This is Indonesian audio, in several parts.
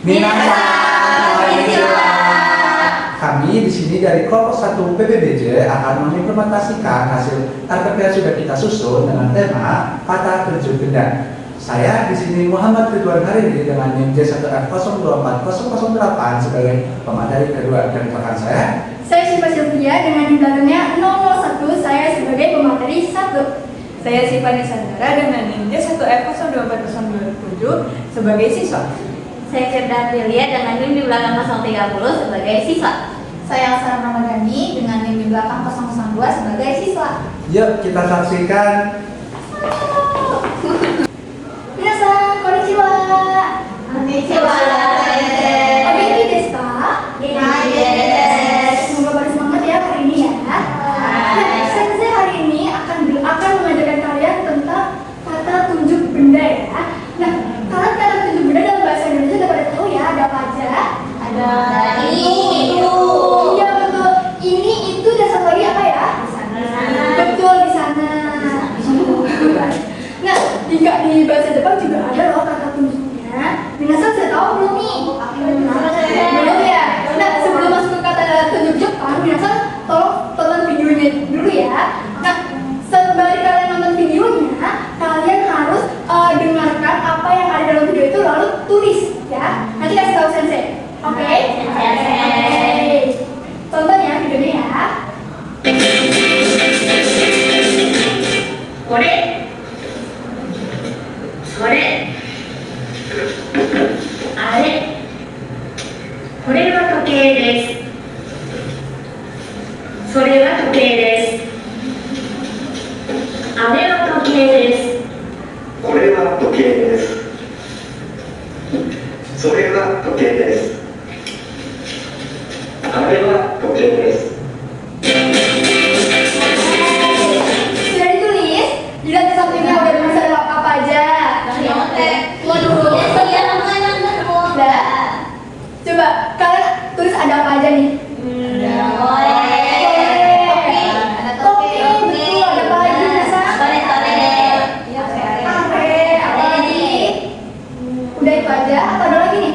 Minasan konnichiwa. Kami di sini dari kelompok 1 PBBJ akan mengimplementasikan hasil RPP yang sudah kita susun dengan tema kata tujuh benda. Saya di sini Muhammad Ridwan Harini dengan NIM J1F024008 sebagai pemateri kedua, dan rekan saya Syifa Sylvia dengan NIM belakangnya 001, saya sebagai pemateri 1. Saya Sifani Sandara dengan NIM J1F040207 sebagai siswa. Saya Firda Aprilia dengan NIM di belakang 030 sebagai siswa. Saya Sarah Ramadhani dengan NIM di belakang 002 sebagai siswa. Yuk kita saksikan. Minasan konnichiwa. Konnichiwa. O genki desu ka? Genki desu. Semoga pada semangat ya hari ini ya. Nah, Sensei hari ini akan mengajarkan kalian tentang kata tunjuk benda ya. Nah, kalian kata tunjuk benda dalam bahasa Indonesia udah pada tahu ya, ada apa aja? Ada itu. Iya betul. Ini itu dan satu lagi apa ya? Betul, di sana. Nah, jika di bahasa Jepang juga ada loh kata tunjuknya. Minasan sudah tahu belum nih? Belum ya? Nah, sebelum masuk ke kata tunjuk Jepang, Minasan tolong tonton videonya dulu ya. Nah, sembari kalian nonton videonya, kalian harus dengarkan apa yang ada dalam video itu lalu tulis ya. Nanti kasih tahu Sensei. Oke? Oke. Tonton ya videonya ya. これ、それ、あれ、これは時計です。それは時計です。あれは時計です。これは時計です。それは時計です。あれは時計です。 Sudah ditulis? Dilihat di sampingnya udah tulis ada apa aja? Waduh. Udah. Coba kalian tulis ada apa aja nih? Topi, betul. Ada apa lagi Nisa? Are, apa lagi? Udah itu aja? Atau ada lagi nih?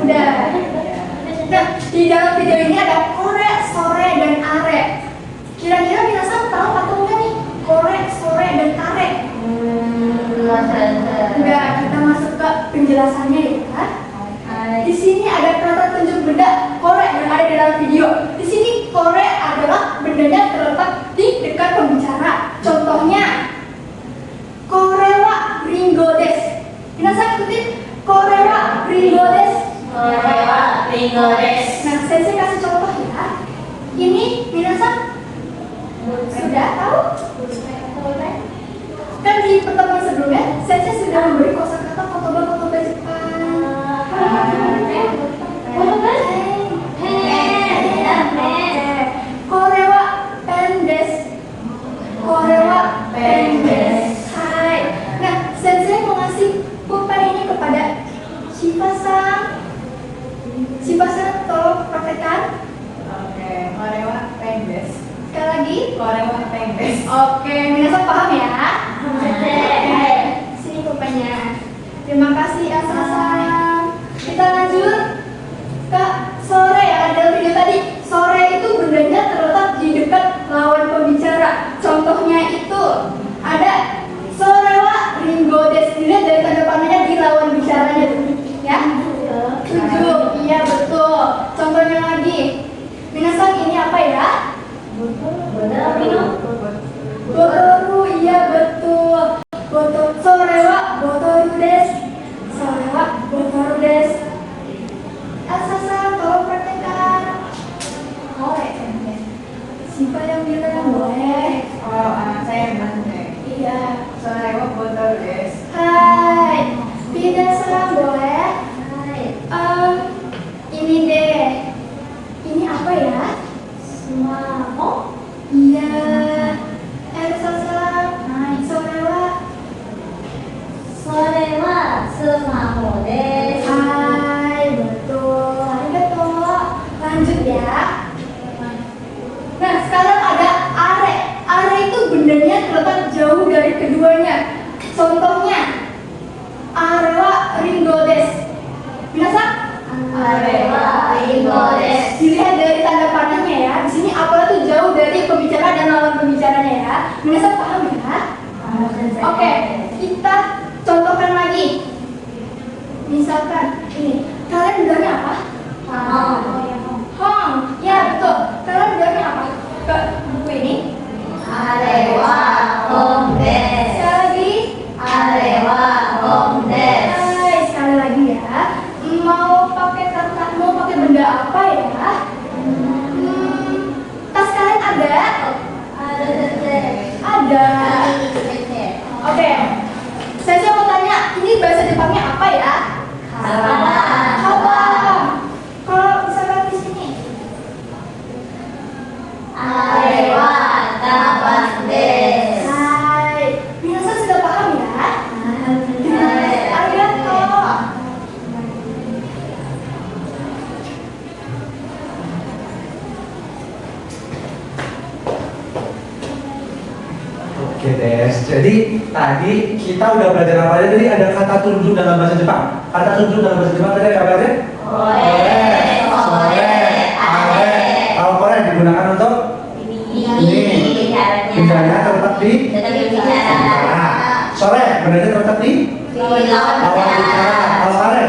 Udah. Nah, di dalam video ini ada kore, sore, dan are. Kira-kira Minasan tahu atau enggak nih? Kore, sore, dan are. Udah, kita masuk ke penjelasannya ya. Di sini ada kata tunjuk benda kore yang ada di dalam video. Di sini kore adalah bendanya terletak di dekat pembicara. Contohnya, kore wa ringo desu. Minasan ikutin, kore wa ringo desu. Nah, Sensei kasih contoh ya. Ini Minasan sudah tahu? Kan di pertemuan sebelumnya, Sensei sudah memberi kosakata kotoba Jepang. Kore wa pen desu. Kore wa pen desu. Hai. Nah, Sensei mau ngasih pulpen ini kepada Shifa-san. Shifa-san, tolong praktekkan. Oke, korewa pendes. Sekali lagi. Korewa pendes. Oke, Minasan paham ya? Sini pulpennya. Terima kasih Elsa-san. Kita lanjut ke sore yang ada dalam video tadi. Sore itu bendanya terletak di dekat lawan pembicara. Contohnya itu ada sore wa ringo desu. Dilihat dari tanda panahnya di lawan bicaranya tuh. Ya? 7. Iya betul. Contohnya lagi. Minasan ini apa ya? Botoru. Iya betul. Botoru. Sore wa botoru desu. Sore wa botoru desu. Elsa-san, tolong praktekkan. Siapa yang bilang boleh? Oh, saya Mande. Iya. Sorewa botol des. Hai. Minasan boleh? Ini deh. Ini apa ya? Sumaho? Iya. Elsa-san. Sore wa. Hai, betul. Arigatou. Lanjut ya. Nah, sekarang ada are. Are itu bendanya terletak jauh dari keduanya. Contohnya, are wa ringo desu. Misalkan ini, kalian bilangnya apa? Hong. Ya betul. Kalian bilangnya apa? Ke buku ini? Arewa home desk. Sekali lagi. Arewa home desk. Hai, sekali lagi ya. Mau pakai benda apa ya? Tas kalian ada? Ada. Oke. Saya mau tanya, ini bahasa Jepangnya apa ya? Kawan. Kalau misalkan di sini. Arewa tapas desk. Hai, minasan sudah paham ya? Arigato. Oke Des, jadi tadi kita udah belajar apa aja? Jadi ada kata tunjuk dalam bahasa Jepang. Kata tunjuk dalam bahasa Jepang tadi ada apa aja? Sore, are. Kalau kore digunakan untuk bicaranya terletak di bicara. Sore benarnya terletak di awal bicara. Kalau are?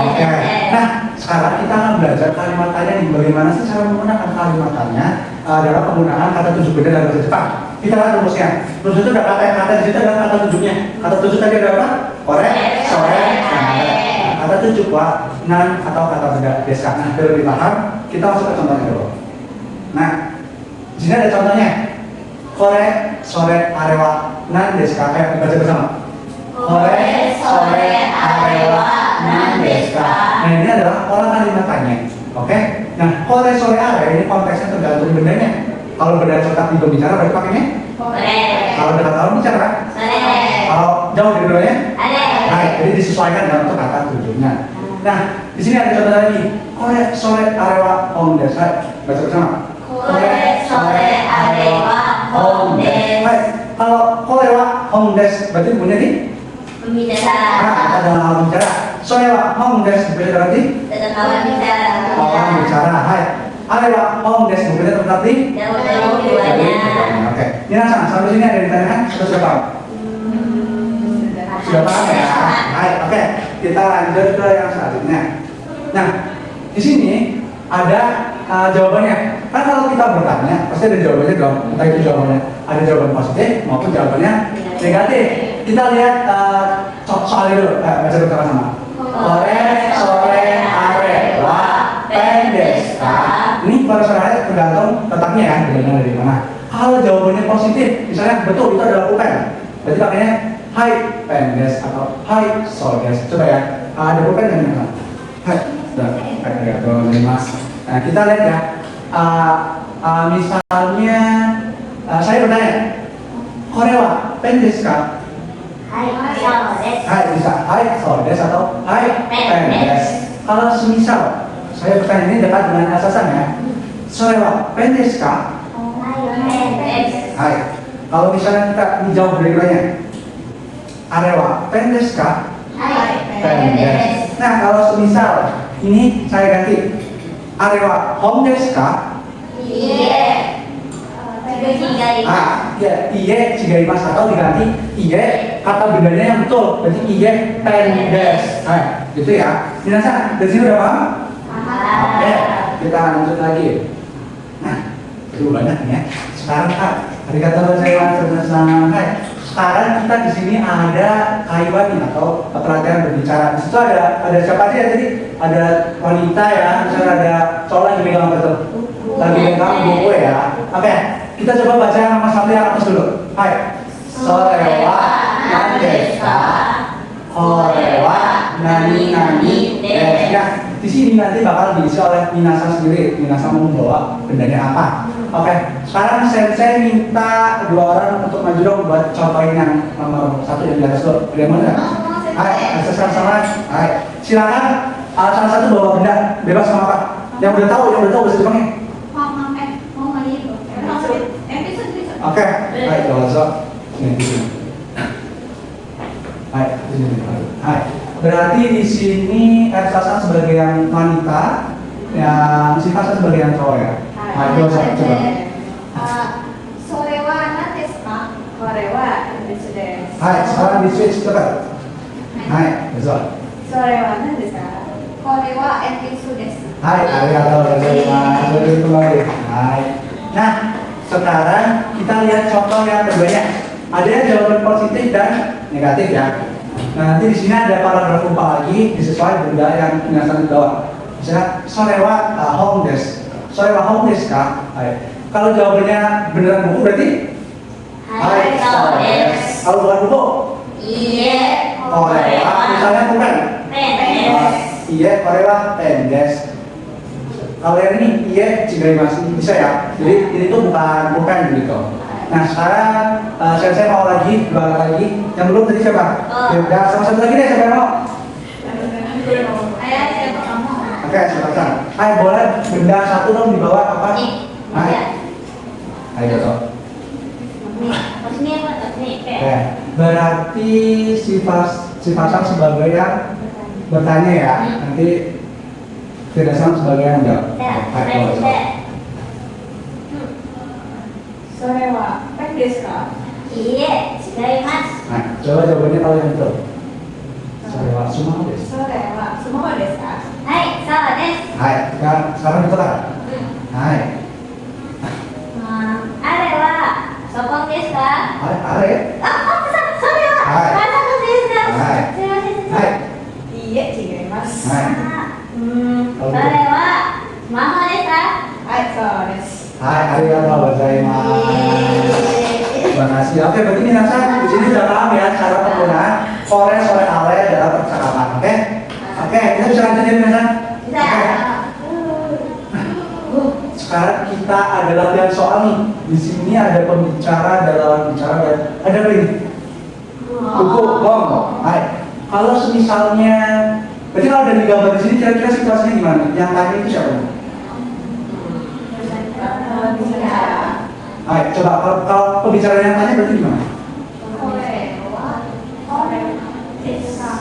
Oke. Nah, sekarang kita akan belajar kalimat tanya nih. Bagaimana sih cara menggunakan kalimat tanya dalam penggunaan kata tunjuk benda dalam bahasa Jepang. Kita lihat rumusnya. Rumus itu ada kata di situ adalah kata tunjuknya. Kata tunjuk tadi ada apa? Kore, sore, are. Kata tunjuk wa, nan atau kata benda deska. Nah, biar lebih paham, kita masuk ke contohnya dulu. Nah, di sini ada contohnya. Kore, sore, arewa, nan deska. Ayo dibaca bersama. Kore, sore, arewa, nan deska. Nah, ini adalah pola kalimat tanya. Oke? Nah, kore, sore, are ini konteksnya tergantung bendanya. Kalau benda terletak di berbicara, berarti pakainya? Kalau dekat lawan bicara? Kalau jauh dari keduanya? Baik, jadi disesuaikan dengan untuk kata tunjuknya. Nah, di sini ada contoh lagi. Kore, sore, arewa, home desk. Baca bersama. Kore, sore, arewa, home desk. Baik, kalau kore wa home desk berarti punya di? Pembicara. Ada dalam hal bicara. Sore wa home desk berarti? Tetap lawan bicara. Lawan bicara. Hai. Arewa home desk berarti tetap di? Jauh dari keduanya. Oke. Minasan, sampai sini ada yang ditanyakan? Sudah paham? Sudah paham ya? Baik, oke. Kita lanjut ke yang selanjutnya. Nah, di sini ada jawabannya. Kan kalau kita bertanya, pasti ada jawabannya dong. Entah itu jawabannya ada jawaban positif maupun jawabannya negatif. Kita lihat soalnya dulu. Baca bersama-sama. Kore, sore, arewa, pendeska. Ini pada sore tergantung letaknya ya, dari mana. Kalau jawabannya positif, misalnya betul itu adalah pulpen, berarti pakainya hai pendes atau hai soldes. Coba ya, ada pulpen yang mana? Hai, sudah, ada mas. Nah kita lihat ya, misalnya saya bertanya, Korewa pendeska? Hai bisa, hai soldes atau hai pendes. Kalau semisal saya bertanya ini dekat dengan asasannya, Sorewa pendeska? Hai. Kalau misalnya kita dijawab dari keduanya, arewa pendeska? Pendes. Nah kalau semisal ini saya ganti, arewa home deska? Ya, iye cigaimas atau diganti iye kata bendanya yang betul, berarti iye pendes. Nah, gitu ya. Minasan, dari sini udah paham? Oke, kita lanjut lagi. Nah, itu banyak ya. Sekarang Kak, hari kata saya selesai. Sekarang kita di sini ada kaiwani atau pelatihan berbicara. Di situ ada siapa aja ya? Jadi ada wanita ya, misalnya ada cowok yang megang apa tuh? Lagi megang buku ya. Oke, kita coba baca nama satu yang atas dulu. Hai, sorewa nandeska, korewa nani deska. Di sini nanti bakal diisi oleh minasan sendiri. Minasan membawa bendanya apa? Oke, sekarang sensei minta dua orang untuk maju dong buat contohin yang nomor satu yang di atas dulu. Ada yang mana? Hai, sama-sama. Hai, silakan. Salah satu bawa benda, bebas sama apa? Yang udah tahu bahasa Jepangnya. Oke, baik, dozo. Hai, hai. Berarti di sini Ersasan sebagai yang wanita, yang Sifasan sebagai yang cowok ya. Hai, dozo coba. Sorewa nandeska? Korewa desu desu. Hai, sekarang di switch coba. はい、どうぞ。それは何ですか？これは鉛筆です。Hai, arigatou gozaimasu. Selamat kembali. Hai. Nah, sekarang kita lihat contoh yang keduanya. Ada yang jawaban positif dan negatif ya. Nah, nanti di sini ada paragraf umpah lagi disesuaikan benda yang penjelasan di bawah. Misalnya, sore wa home desu. Sore wa home desu ka? Hai. Kalau jawabannya beneran buku berarti? Hai, so desu. Kalau bukan buku? Iye, Kore wa. Misalnya bukan? pen desu. Iya, kore wa pen desu. Kalau yang ini, iya, masih bisa ya. Jadi ini tuh bukan gitu. Nah sekarang saya mau lagi, dua lagi. Yang belum tadi siapa? Udah sama satu lagi deh, siapa yang mau? Ayah, siapa kamu? Oke, silakan. Hai, boleh benda satu dong di bawah apa? Hai. Hai, gitu. Ini apa? Ini Oke, berarti si pasang sebagai yang bertanya ya. Nanti tidak sama sebagai yang jawab. Hai, boleh. それはペンですか？いいえ、違います。 Nah, coba jawabannya kalau yang betul. Saya semua deh. それはスマホですか？はい、そうです。 Hai, sekarang betul kan? Hai, あれはパソコンですか？ hai, are. あ、それははいパソコンですか？はいすいません。すいません。 Hai, いいえ、違います。はいそれはスマホですか？はい、そうです。 hai, arigatou gozaimasu. Terima kasih. Oke, berarti minasan di sini sudah paham ya cara penggunaan sore ale dalam percakapan. Oke? Oke, kita bisa lanjut ya minasan. Bisa. Sekarang kita ada latihan soal nih. Di sini ada pembicara, ada lawan bicara, dan ada apa ini? Buku, bom. Hai. Kalau semisalnya, berarti kalau dari gambar di sini kira-kira situasinya gimana? Yang tanya itu siapa? Hai, coba kalau pembicara yang tanya berarti gimana?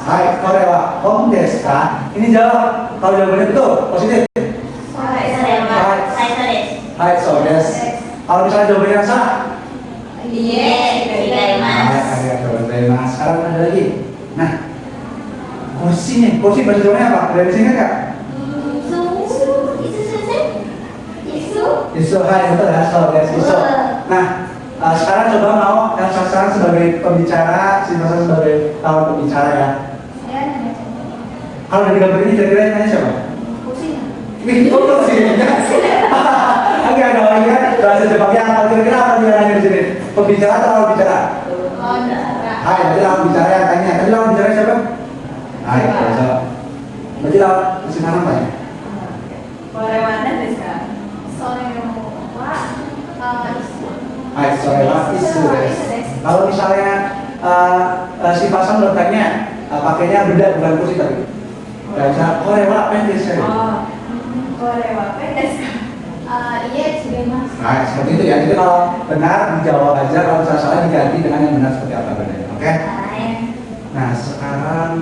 Hai, kore wa home desu ka? Ini jawab. Kalau jawabannya betul, positif. Hai, so desu. Kalau misalnya jawabannya salah, hai, arigatou gozaimasu. Sekarang ada lagi. Nah, kursi nih. Kursi bahasa Jawanya apa? Dari sini nggak? Isu, hai, betul ya, so desu. Isu. Nah, sekarang coba mau yang sekarang sebagai pembicara, si Masa sebagai lawan pembicara ya. Kalau dari gambar ini kira-kira yang nanya siapa? Ini betul sih. Oke, ada lagi kan bahasa Jepangnya apa? Kira-kira apa dia nanya di sini? Pembicara atau lawan bicara? Hai, berarti lawan bicara yang tanya. Tadi lawan bicara siapa? Hai, bisa. Berarti lawan sekarang apa ya? これは何ですか？ Hai, sore wa isu desu. Kalau misalnya si pasang bertanya pakainya benda bukan kursi tadi. Gak bisa, kore wa pen desu. これはペンですか？ Nah, seperti itu ya. Jadi kalau benar dijawab aja, kalau misalnya salah diganti dengan yang benar seperti apa bedanya. Oke? Nah, sekarang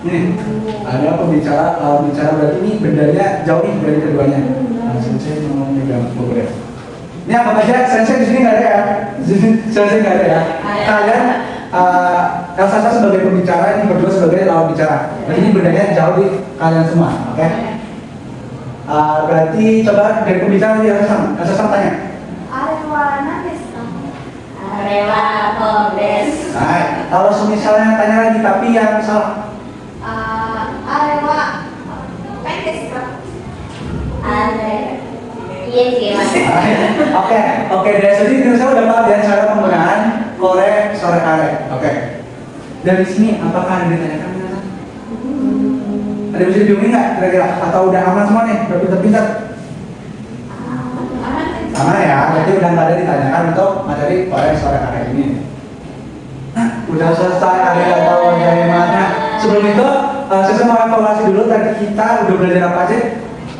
ini ada pembicara, lawan bicara berarti ini bendanya jauh nih dari keduanya. Nah, sensei mau megang buku deh. Ini apa aja? Sensei di sini nggak ada ya? Sensei nggak ada ya? Kalian Elsa sebagai pembicara, ini berdua sebagai lawan bicara. Jadi ini bendanya jauh di kalian semua, oke? Berarti coba dari pembicara dia Elsa tanya. Nah, kalau misalnya tanya lagi tapi yang salah. Iya sih, Mas. Oke, dari sini saya udah paham ya cara penggunaan kore sore are. Oke. Dari sini apakah ada yang ditanyakan? Ada yang bisa dihubungi nggak kira-kira? Atau udah aman semua nih? Udah pintar-pintar? Aman ya, berarti udah nggak ada ditanyakan untuk materi kore sore are ini. Nah, udah selesai, arigatou gozaimasu. Nah, sebelum itu saya mau evaluasi dulu tadi kita udah belajar apa aja?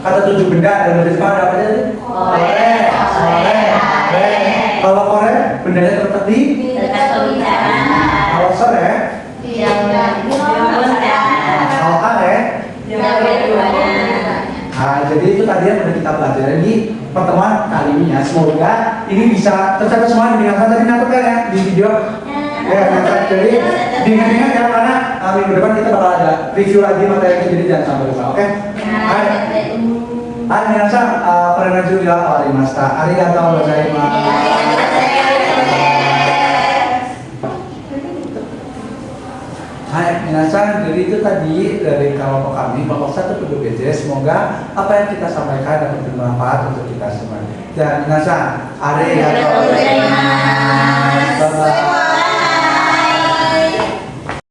Kata 7 benda dalam bahasa Jepang ada apa aja tadi? Kore, sore, are. Kalau kore bendanya terletak di Dekat pembicara. kalau sore, kalau are. Nah, jadi itu tadi yang udah kita pelajari di pertemuan kali ini ya. Semoga ini bisa tercatat semua di tadi nyatet ya di video. Ya, minasan. Jadi diingat-ingat ya karena minggu depan kita bakal ada review lagi materinya, jadi jangan sampai lupa. Oke? Hai. Hai minasan, konnichiwa juga warimashita. Arigatou gozaimasu. Hai minasan, jadi itu tadi dari kelompok kami, kelompok 1 PBBJ. Semoga apa yang kita sampaikan dapat bermanfaat untuk kita semua. Dan minasan, arigatou gozaimasu. Bye-bye.